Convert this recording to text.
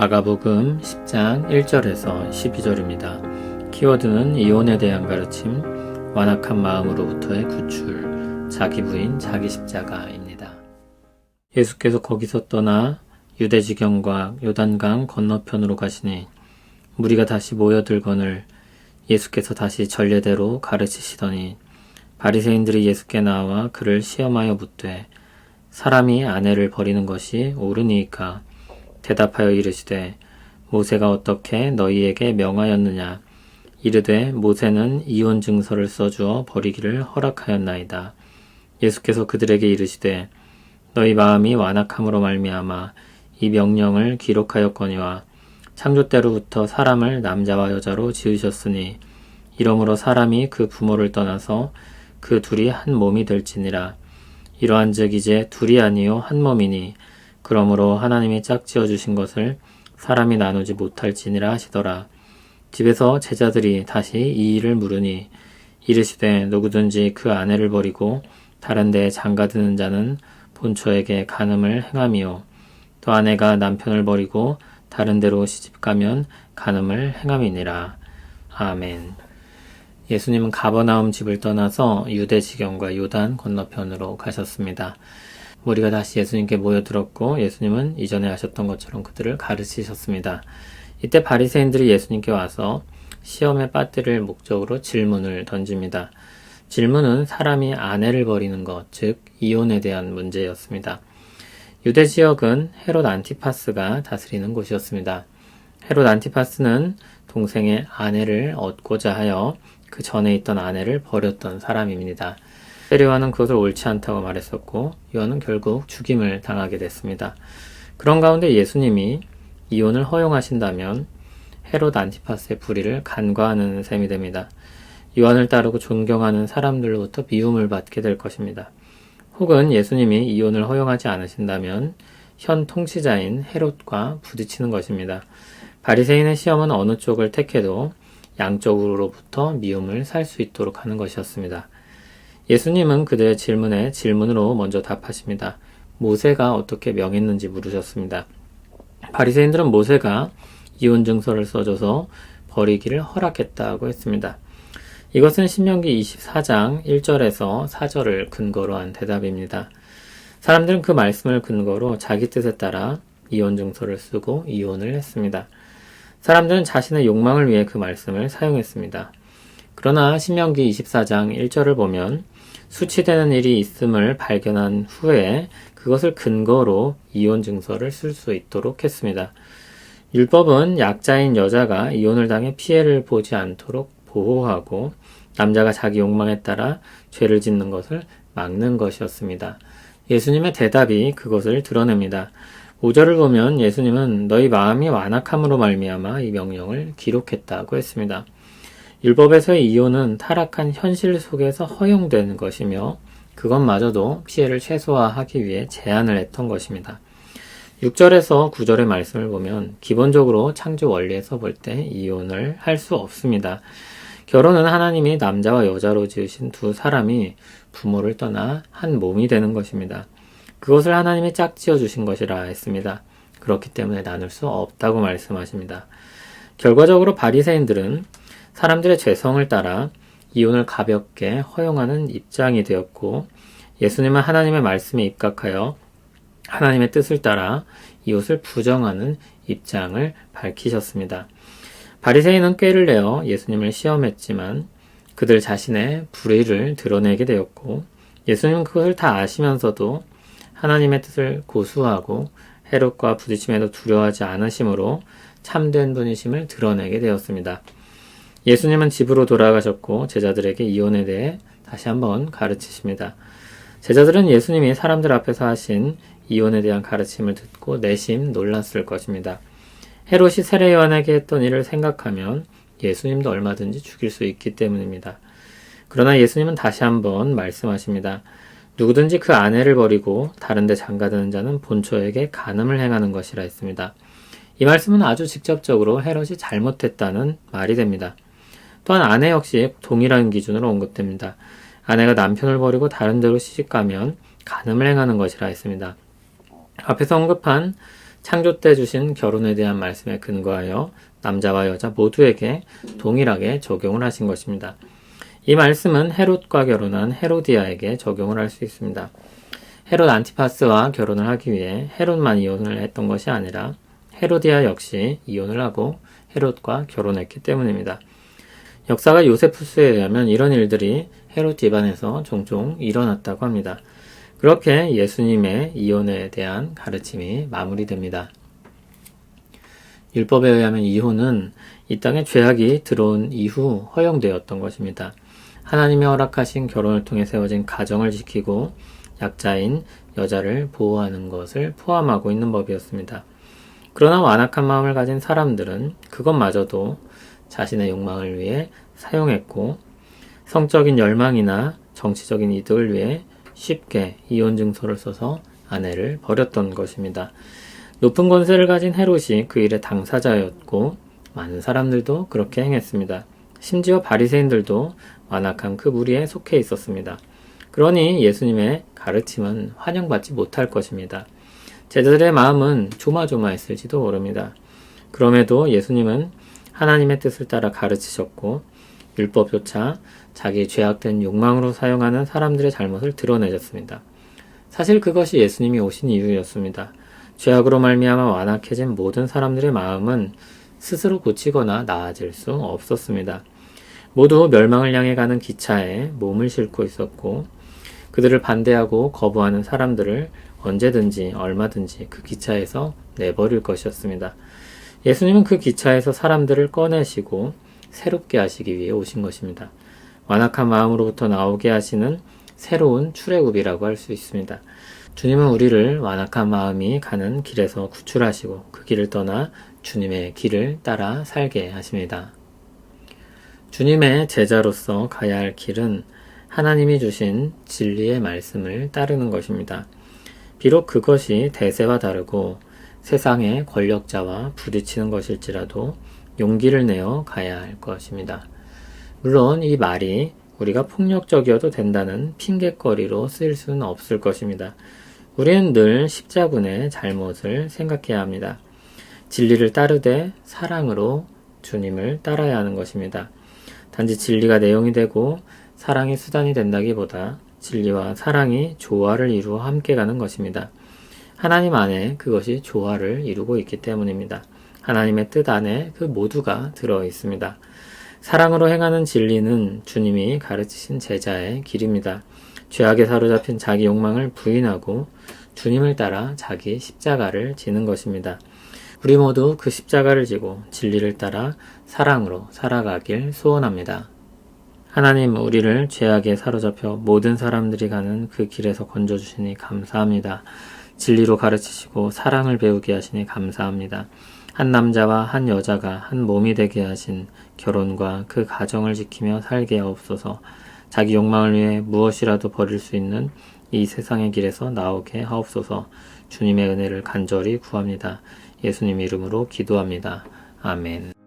마가복음 10장 1절에서 12절입니다. 키워드는 이혼에 대한 가르침, 완악한 마음으로부터의 구출, 자기 부인, 자기 십자가입니다. 예수께서 거기서 떠나 유대 지경과 요단강 건너편으로 가시니 무리가 다시 모여들거늘 예수께서 다시 전례대로 가르치시더니 바리새인들이 예수께 나와 그를 시험하여 묻되 사람이 아내를 버리는 것이 옳으니이까 대답하여 이르시되 모세가 어떻게 너희에게 명하였느냐 이르되 모세는 이혼 증서를 써주어 버리기를 허락하였나이다. 예수께서 그들에게 이르시되 너희 마음이 완악함으로 말미암아 이 명령을 기록하였거니와 창조 때로부터 사람을 남자와 여자로 지으셨으니 이러므로 사람이 그 부모를 떠나서 그 둘이 한 몸이 될지니라. 이러한즉 이제 둘이 아니요 한 몸이니 그러므로 하나님이 짝지어 주신 것을 사람이 나누지 못할지니라 하시더라. 집에서 제자들이 다시 이 일을 물으니 이르시되 누구든지 그 아내를 버리고 다른 데에 장가드는 자는 본처에게 간음을 행함이요 또 아내가 남편을 버리고 다른 데로 시집가면 간음을 행함이니라. 아멘. 예수님은 가버나움 집을 떠나서 유대 지경과 요단 건너편으로 가셨습니다. 무리가 다시 예수님께 모여들었고 예수님은 이전에 하셨던 것처럼 그들을 가르치셨습니다. 이때 바리새인들이 예수님께 와서 시험에 빠뜨릴 목적으로 질문을 던집니다. 질문은 사람이 아내를 버리는 것, 즉 이혼에 대한 문제였습니다. 유대 지역은 헤롯 안티파스가 다스리는 곳이었습니다. 헤롯 안티파스는 동생의 아내를 얻고자 하여 그 전에 있던 아내를 버렸던 사람입니다. 세례요한은 그것을 옳지 않다고 말했었고 요한은 결국 죽임을 당하게 됐습니다. 그런 가운데 예수님이 이혼을 허용하신다면 헤롯 안티파스의 불의를 간과하는 셈이 됩니다. 요한을 따르고 존경하는 사람들로부터 미움을 받게 될 것입니다. 혹은 예수님이 이혼을 허용하지 않으신다면 현 통치자인 헤롯과 부딪히는 것입니다. 바리새인의 시험은 어느 쪽을 택해도 양쪽으로부터 미움을 살 수 있도록 하는 것이었습니다. 예수님은 그들의 질문에 질문으로 먼저 답하십니다. 모세가 어떻게 명했는지 물으셨습니다. 바리새인들은 모세가 이혼 증서를 써줘서 버리기를 허락했다고 했습니다. 이것은 신명기 24장 1절에서 4절을 근거로 한 대답입니다. 사람들은 그 말씀을 근거로 자기 뜻에 따라 이혼 증서를 쓰고 이혼을 했습니다. 사람들은 자신의 욕망을 위해 그 말씀을 사용했습니다. 그러나 신명기 24장 1절을 보면 수치되는 일이 있음을 발견한 후에 그것을 근거로 이혼 증서를 쓸 수 있도록 했습니다. 율법은 약자인 여자가 이혼을 당해 피해를 보지 않도록 보호하고 남자가 자기 욕망에 따라 죄를 짓는 것을 막는 것이었습니다. 예수님의 대답이 그것을 드러냅니다. 5절을 보면 예수님은 너희 마음이 완악함으로 말미암아 이 명령을 기록했다고 했습니다. 율법에서의 이혼은 타락한 현실 속에서 허용된 것이며 그것마저도 피해를 최소화하기 위해 제한을 했던 것입니다. 6절에서 9절의 말씀을 보면 기본적으로 창조 원리에서 볼 때 이혼을 할 수 없습니다. 결혼은 하나님이 남자와 여자로 지으신 두 사람이 부모를 떠나 한 몸이 되는 것입니다. 그것을 하나님이 짝지어 주신 것이라 했습니다. 그렇기 때문에 나눌 수 없다고 말씀하십니다. 결과적으로 바리새인들은 사람들의 죄성을 따라 이혼을 가볍게 허용하는 입장이 되었고 예수님은 하나님의 말씀에 입각하여 하나님의 뜻을 따라 이웃을 부정하는 입장을 밝히셨습니다. 바리새인은 꾀를 내어 예수님을 시험했지만 그들 자신의 불의를 드러내게 되었고 예수님은 그것을 다 아시면서도 하나님의 뜻을 고수하고 헤롯과 부딪힘에도 두려워하지 않으심으로 참된 분이심을 드러내게 되었습니다. 예수님은 집으로 돌아가셨고 제자들에게 이혼에 대해 다시 한번 가르치십니다. 제자들은 예수님이 사람들 앞에서 하신 이혼에 대한 가르침을 듣고 내심 놀랐을 것입니다. 헤롯이 세례요한에게 했던 일을 생각하면 예수님도 얼마든지 죽일 수 있기 때문입니다. 그러나 예수님은 다시 한번 말씀하십니다. 누구든지 그 아내를 버리고 다른 데 장가드는 자는 본처에게 간음을 행하는 것이라 했습니다. 이 말씀은 아주 직접적으로 헤롯이 잘못했다는 말이 됩니다. 또한 아내 역시 동일한 기준으로 언급됩니다. 아내가 남편을 버리고 다른 데로 시집가면 간음을 행하는 것이라 했습니다. 앞에서 언급한 창조 때 주신 결혼에 대한 말씀에 근거하여 남자와 여자 모두에게 동일하게 적용을 하신 것입니다. 이 말씀은 헤롯과 결혼한 헤로디아에게 적용을 할 수 있습니다. 헤롯 안티파스와 결혼을 하기 위해 헤롯만 이혼을 했던 것이 아니라 헤로디아 역시 이혼을 하고 헤롯과 결혼했기 때문입니다. 역사가 요세푸스에 의하면 이런 일들이 헤롯 집안에서 종종 일어났다고 합니다. 그렇게 예수님의 이혼에 대한 가르침이 마무리됩니다. 율법에 의하면 이혼은 이 땅에 죄악이 들어온 이후 허용되었던 것입니다. 하나님이 허락하신 결혼을 통해 세워진 가정을 지키고 약자인 여자를 보호하는 것을 포함하고 있는 법이었습니다. 그러나 완악한 마음을 가진 사람들은 그것마저도 자신의 욕망을 위해 사용했고 성적인 열망이나 정치적인 이득을 위해 쉽게 이혼 증서를 써서 아내를 버렸던 것입니다. 높은 권세를 가진 헤롯이 그 일의 당사자였고 많은 사람들도 그렇게 행했습니다. 심지어 바리새인들도 완악한 그 무리에 속해 있었습니다. 그러니 예수님의 가르침은 환영받지 못할 것입니다. 제자들의 마음은 조마조마했을지도 모릅니다. 그럼에도 예수님은 하나님의 뜻을 따라 가르치셨고 율법조차 자기 죄악된 욕망으로 사용하는 사람들의 잘못을 드러내셨습니다. 사실 그것이 예수님이 오신 이유였습니다. 죄악으로 말미암아 완악해진 모든 사람들의 마음은 스스로 고치거나 나아질 수 없었습니다. 모두 멸망을 향해 가는 기차에 몸을 싣고 있었고 그들을 반대하고 거부하는 사람들을 언제든지 얼마든지 그 기차에서 내버릴 것이었습니다. 예수님은 그 기차에서 사람들을 꺼내시고 새롭게 하시기 위해 오신 것입니다. 완악한 마음으로부터 나오게 하시는 새로운 출애굽이라고 할 수 있습니다. 주님은 우리를 완악한 마음이 가는 길에서 구출하시고 그 길을 떠나 주님의 길을 따라 살게 하십니다. 주님의 제자로서 가야 할 길은 하나님이 주신 진리의 말씀을 따르는 것입니다. 비록 그것이 대세와 다르고 세상의 권력자와 부딪히는 것일지라도 용기를 내어 가야 할 것입니다. 물론 이 말이 우리가 폭력적이어도 된다는 핑곗거리로 쓰일 수는 없을 것입니다. 우리는 늘 십자군의 잘못을 생각해야 합니다. 진리를 따르되 사랑으로 주님을 따라야 하는 것입니다. 단지 진리가 내용이 되고 사랑이 수단이 된다기보다 진리와 사랑이 조화를 이루어 함께 가는 것입니다. 하나님 안에 그것이 조화를 이루고 있기 때문입니다. 하나님의 뜻 안에 그 모두가 들어 있습니다. 사랑으로 행하는 진리는 주님이 가르치신 제자의 길입니다. 죄악에 사로잡힌 자기 욕망을 부인하고 주님을 따라 자기 십자가를 지는 것입니다. 우리 모두 그 십자가를 지고 진리를 따라 사랑으로 살아가길 소원합니다. 하나님, 우리를 죄악에 사로잡혀 모든 사람들이 가는 그 길에서 건져주시니 감사합니다. 진리로 가르치시고 사랑을 배우게 하시니 감사합니다. 한 남자와 한 여자가 한 몸이 되게 하신 결혼과 그 가정을 지키며 살게 하옵소서. 자기 욕망을 위해 무엇이라도 버릴 수 있는 이 세상의 길에서 나오게 하옵소서. 주님의 은혜를 간절히 구합니다. 예수님 이름으로 기도합니다. 아멘.